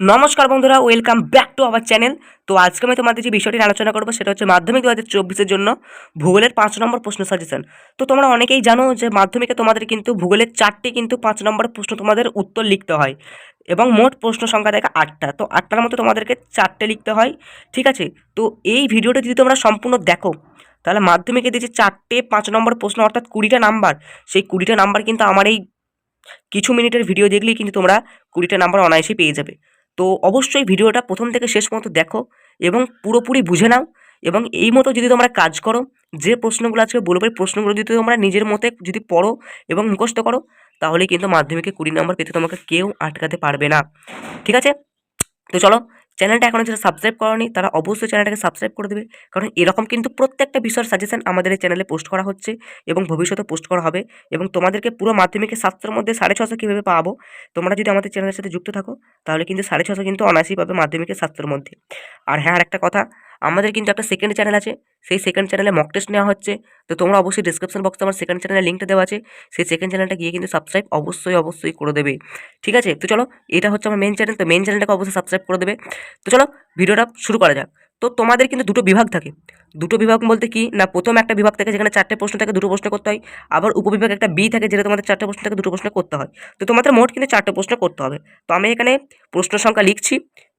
নমস্কার বন্ধুরা, welcome back to our channel. তো আজকে আমি তোমাদের যে বিষয়টি আলোচনা করবো সেটা হচ্ছে মাধ্যমিক 2024-এর জন্য ভূগোলের 5 নম্বর প্রশ্ন সাজেশন। তো তোমরা অনেকেই জানো যে মাধ্যমিকে তোমাদের কিন্তু ভূগোলের 4টি কিন্তু 5 নম্বর প্রশ্ন তোমাদের উত্তর লিখতে হয় এবং মোট প্রশ্ন সংখ্যা থাকে 8টা। তো 8টার মধ্যে তোমাদেরকে 4টে লিখতে হয়, ঠিক আছে? তো এই ভিডিওটা যদি তোমরা সম্পূর্ণ দেখো তাহলে মাধ্যমিকে দিয়েছে 4টে 5 নম্বর প্রশ্ন, অর্থাৎ 20টা নাম্বার। সেই 20টা নাম্বার কিন্তু আমার এই কিছু মিনিটের ভিডিও দেখলেই কিন্তু তোমরা 20টা নাম্বার অনায়াসেই পেয়ে যাবে। তো অবশ্যই ভিডিওটা প্রথম থেকে শেষ পর্যন্ত দেখো এবং পুরোপুরি বুঝে নাও। এবং এই মতো যদি তোমরা কাজ করো, যে প্রশ্নগুলো আজকে বলবো এই প্রশ্নগুলো যদি তোমরা নিজের মতে যদি পড়ো এবং মুখস্থ করো, তাহলে কিন্তু মাধ্যমিকে 20 নম্বর পেতে তোমাকে কেউ আটকাতে পারবে না, ঠিক আছে? তো চলো, চ্যানেলটা এখনও যারা সাবস্ক্রাইব করোনি তারা অবশ্যই চ্যানেলটাকে সাবস্ক্রাইব করে দেবে, কারণ এরকম কিন্তু প্রত্যেকটা বিষয়ের সাজেশন আমাদের এই চ্যানেলে পোস্ট করা হচ্ছে এবং ভবিষ্যতে পোস্ট করা হবে। এবং তোমাদেরকে পুরো মাধ্যমিকের 700-এর মধ্যে 650 কীভাবে পাবো, তোমরা যদি আমাদের চ্যানেলের সাথে যুক্ত থাকো তাহলে কিন্তু 650 কিন্তু অনায়াসই পাবে মাধ্যমিকের 700-এর মধ্যে। আর হ্যাঁ, আর একটা কথা, আমাদের কিন্তু একটা সেকেন্ড চ্যানেল আছে, সেই সেকেন্ড চ্যানেলে মক টেস্ট নেওয়া হচ্ছে। তো তোমরা অবশ্যই ডিসক্রিপশন বক্সে আমার সেকেন্ড চ্যানেলের লিঙ্কটা দেওয়া আছে, সেই সেকেন্ড চ্যানেলটা গিয়ে কিন্তু সাবস্ক্রাইব অবশ্যই করে দেবে, ঠিক আছে? তো চলো, এটা হচ্ছে আমার মেন চ্যানেল, তো মেন চ্যানেলটাকে অবশ্যই সাবস্ক্রাইব করে দেবে। তো চলো ভিডিওটা শুরু করা যাক। তো তোমাদের কিন্তু দুটো বিভাগ থাকে। দুটো বিভাগ বলতে কি না, প্রথম একটা বিভাগ থাকে যেখানে 4টে প্রশ্ন থাকে, 2টো প্রশ্ন করতে হয়। আবার উপবিভাগ একটা বি থাকে যেটা তোমাদের 4টে প্রশ্ন থাকে, 2টো প্রশ্ন করতে হয়। তো তোমাদের মোট কিন্তু 4টে প্রশ্ন করতে হবে। তো আমি এখানে প্রশ্ন সংখ্যা লিখছি।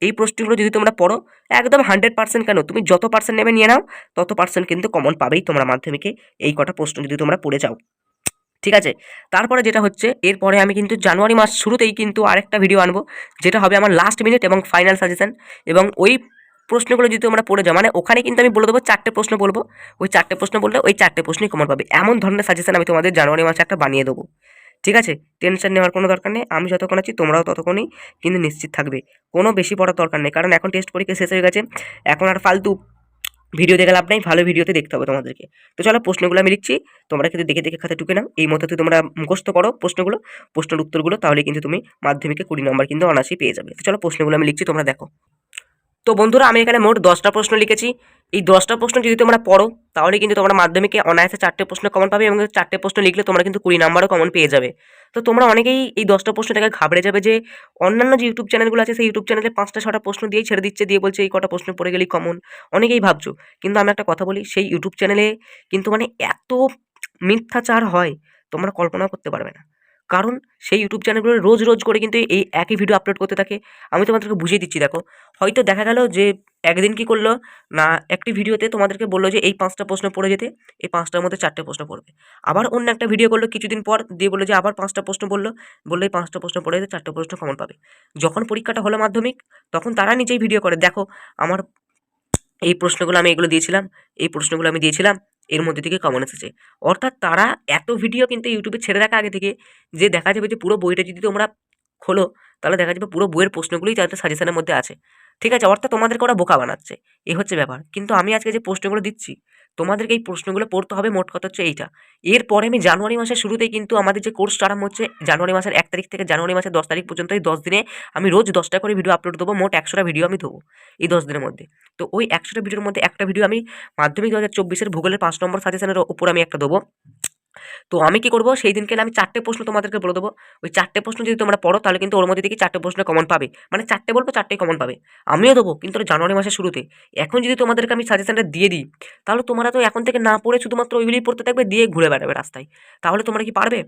এই প্রশ্নগুলো যদি তোমরা পড়ো, একদম 100% কেন, তুমি যত পার্সেন্ট নেবে নিয়ে নাও, তত পার্সেন্ট কিন্তু কমন পাবেই তোমরা মাধ্যমিকে এই কটা প্রশ্ন যদি তোমরা পড়ে যাও, ঠিক আছে? তারপরে যেটা হচ্ছে, এরপরে আমি কিন্তু জানুয়ারি মাস শুরুতেই কিন্তু আরেকটা ভিডিও আনবো, যেটা হবে আমার লাস্ট মিনিট এবং ফাইনাল সাজেশন। এবং ওই প্রশ্নগুলো যদি তোমরা পড়ে যাও, মানে ওখানে কিন্তু আমি বলে দেবো 4টে প্রশ্ন বলবো, ওই 4টে প্রশ্ন বললে ওই 4টে প্রশ্নই কমন পাবে, এমন ধরনের সাজেশন আমি তোমাদের জানুয়ারি মাসে একটা বানিয়ে দেবো, ঠিক আছে? টেনশন নেওয়ার কোনো দরকার নেই, আমি যতক্ষণ আছি তোমরাও ততক্ষণই কিন্তু নিশ্চিত থাকবে। কোনো বেশি পড়ার দরকার নেই, কারণ এখন টেস্ট পরীক্ষা শেষ হয়ে গেছে, এখন আর ফালতু ভিডিও দেখে লাভ নাই, ভালো ভিডিওতে দেখতে হবে তোমাদেরকে। তো চলো প্রশ্নগুলো আমি লিখছি, তোমরা কিন্তু দেখে দেখে খাতে টুকে নাও, এই মতো তোমরা মুখস্থ করো প্রশ্নগুলো, প্রশ্নের উত্তরগুলো, তাহলে কিন্তু তুমি মাধ্যমিকে 20 নম্বর কিন্তু অনায়াসেই পেয়ে যাবে। তো চলো প্রশ্নগুলো আমি লিখছি, তোমরা দেখো। তো বন্ধুরা, আমি এখানে মোট 10টা প্রশ্ন লিখেছি। এই 10টা প্রশ্ন যদি তোমরা পড়ো, তাহলে কিন্তু তোমরা মাধ্যমিকে অনায়াসে 4টে প্রশ্ন কমন পাবে এবং 4টে প্রশ্ন লিখলে তোমরা কিন্তু 20 নম্বরও কমন পেয়ে যাবে। তো তোমরা অনেকেই এই 10টা প্রশ্ন থেকে ঘাবড়ে যাবে যে অন্যান্য যে ইউটিউব চ্যানেলগুলো আছে সেই ইউটিউব চ্যানেলে 5টা 6টা প্রশ্ন দিয়েই ছেড়ে দিচ্ছে, দিয়ে বলছে এই কটা প্রশ্ন পড়ে গেলেই কমন, অনেকেই ভাবছো। কিন্তু আমি একটা কথা বলি, সেই ইউটিউব চ্যানেলে কিন্তু মানে এত মিথ্যাচার হয় তোমরা কল্পনাও করতে পারবে না। কারণ সেই ইউটিউব চ্যানেলগুলো রোজ করে কিন্তু এই একই ভিডিও আপলোড করতে থাকে। আমি তোমাদেরকে বুঝিয়ে দিচ্ছি, দেখো। হয়তো দেখা গেল যে একদিন কি করলো না, একটি ভিডিওতে তোমাদেরকে বললো যে এই 5টা প্রশ্ন পড়ে যেতে, এই 5টার মধ্যে 4টে প্রশ্ন পড়বে। আবার অন্য একটা ভিডিও করলো কিছুদিন পর, দিয়ে বললো যে আবার 5টা প্রশ্ন বললো এই 5টা প্রশ্ন পড়ে যেতে 4টে প্রশ্ন কমন পাবে। যখন পরীক্ষাটা হলো মাধ্যমিক, তখন তারা নিজেই ভিডিও করে, দেখো আমার এই প্রশ্নগুলো আমি এগুলো দিয়েছিলাম, এই প্রশ্নগুলো আমি দিয়েছিলাম, এর মধ্যে থেকে কমন এসেছে। অর্থাৎ তারা এত ভিডিও কিন্তু ইউটিউবে ছেড়ে রাখা আগে থেকে, যে দেখা যাবে যে পুরো বইটা যদি তোমরা খোলো, তাহলে দেখা যাবে পুরো বইয়ের প্রশ্নগুলোই তাদের সাজেশনের মধ্যে আছে, ঠিক আছে? অর্থাৎ তোমাদেরকে ওরা বোকা বানাচ্ছে, এই হচ্ছে ব্যাপার। কিন্তু আমি আজকে যে প্রশ্নগুলো দিচ্ছি, তোমাদেরকে এই প্রশ্নগুলো পড়তে হবে, মোট কথা হচ্ছে এইটা। এরপরে আমি জানুয়ারি মাসের শুরুতেই কিন্তু আমাদের যে কোর্সটা আরম্ভ হচ্ছে, জানুয়ারি মাসের 1 তারিখ থেকে জানুয়ারি মাসের 10 তারিখ পর্যন্ত এই 10 দিনে আমি রোজ 10টা করে ভিডিও আপলোড দেবো, মোট 100টা ভিডিও আমি দেবো এই 10 দিনের মধ্যে। তো ওই 100টা ভিডিওর মধ্যে একটা ভিডিও আমি মাধ্যমিক 2024-এর ভূগোলের 5 নম্বর সাজেশনের উপর আমি একটা দেবো। তো আমি কি করব, সেই দিনকে আমি 4টে প্রশ্ন তোমাদেরকে বলে দেবো। ওই 4টে প্রশ্ন যদি তোমরা পড়ো, তাহলে কিন্তু ওর মধ্যে থেকে 4টে প্রশ্ন কমন পাবে, মানে 4টে বলবো 4টেই কমন পাবে। আমিও দেবো, কিন্তু ওটা জানুয়ারি মাসের শুরুতে। এখন যদি তোমাদেরকে আমি সাজেশনটা দিয়ে দিই, তাহলে তোমরা তো এখন থেকে না পড়ে শুধুমাত্র ওইগুলোই পড়তে থাকবে, দিয়ে ঘুরে বেড়াবে রাস্তায়। তাহলে তোমরা কি পারবে?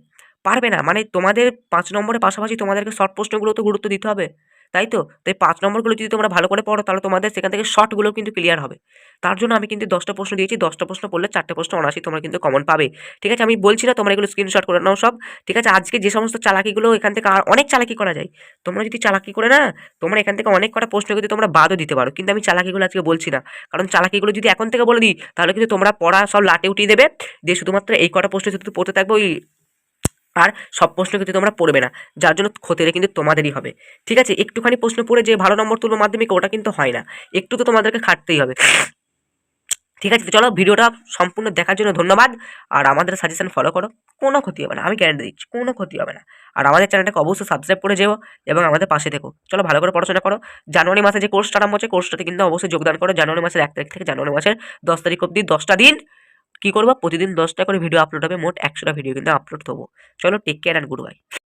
পারবে না। মানে তোমাদের 5 নম্বরের পাশাপাশি তোমাদেরকে শর্ট প্রশ্নগুলো তো গুরুত্ব দিতে হবে, তাই তো? তাই 5 নম্বরগুলো যদি তোমরা ভালো করে পড়ো, তাহলে তোমাদের সেখান থেকে শর্টগুলো কিন্তু ক্লিয়ার হবে। তার জন্য আমি কিন্তু 10টা প্রশ্ন দিয়েছি, 10টা প্রশ্ন পড়লে 4টে প্রশ্ন অনায়াসই তোমরা কিন্তু কমন পাবে, ঠিক আছে? আমি বলছি না তোমরা এগুলো স্ক্রিনশট করে নাও সব, ঠিক আছে? আজকে যে সমস্ত চালাকিগুলো এখান থেকে, আর অনেক চালাকি করা যায়, তোমরা যদি চালাকি করে না, তোমরা এখান থেকে অনেক কটা প্রশ্ন কিন্তু তোমরা বাদও দিতে পারো। কিন্তু আমি চালাকিগুলো আজকে বলছি না, কারণ চালাকিগুলো যদি এখন থেকে বলে দিই, তাহলে কিন্তু তোমরা পড়া সব লাটে উঠিয়ে দেবে, দিয়ে শুধুমাত্র এই কটা প্রশ্ন শুধু পড়তে থাকবে, ওই আর সব প্রশ্ন কিন্তু তোমরা পড়বে না, যার জন্য ক্ষতিটা কিন্তু তোমাদেরই হবে, ঠিক আছে? একটুখানি প্রশ্ন পড়ে যে ভালো নম্বর তুলবো মাধ্যমিকে, ওটা কিন্তু হয় না, একটু তো তোমাদেরকে খাটতেই হবে, ঠিক আছে? তো চলো, ভিডিওটা সম্পূর্ণ দেখার জন্য ধন্যবাদ। আর আমাদের সাজেশন ফলো করো, কোনো ক্ষতি হবে না, আমি গ্যারান্টি দিচ্ছি, কোনো ক্ষতি হবে না। আর আমাদের চ্যানেলটাকে অবশ্যই সাবস্ক্রাইব করে যেও এবং আমাদের পাশে থেকো। চলো ভালো করে পড়াশোনা করো। জানুয়ারি মাসে যে কোর্সটা আরম্ভ হচ্ছে, কোর্সটাতে কিন্তু অবশ্যই যোগদান করো। জানুয়ারি মাসের 1 তারিখ থেকে জানুয়ারি মাসের 10 তারিখ অবধি 10টা দিন কী করবো, প্রতিদিন 10টা করে ভিডিও আপলোড হবে, মোট 100টা ভিডিও কিন্তু আপলোড দেবো। চলো, take care and good bye.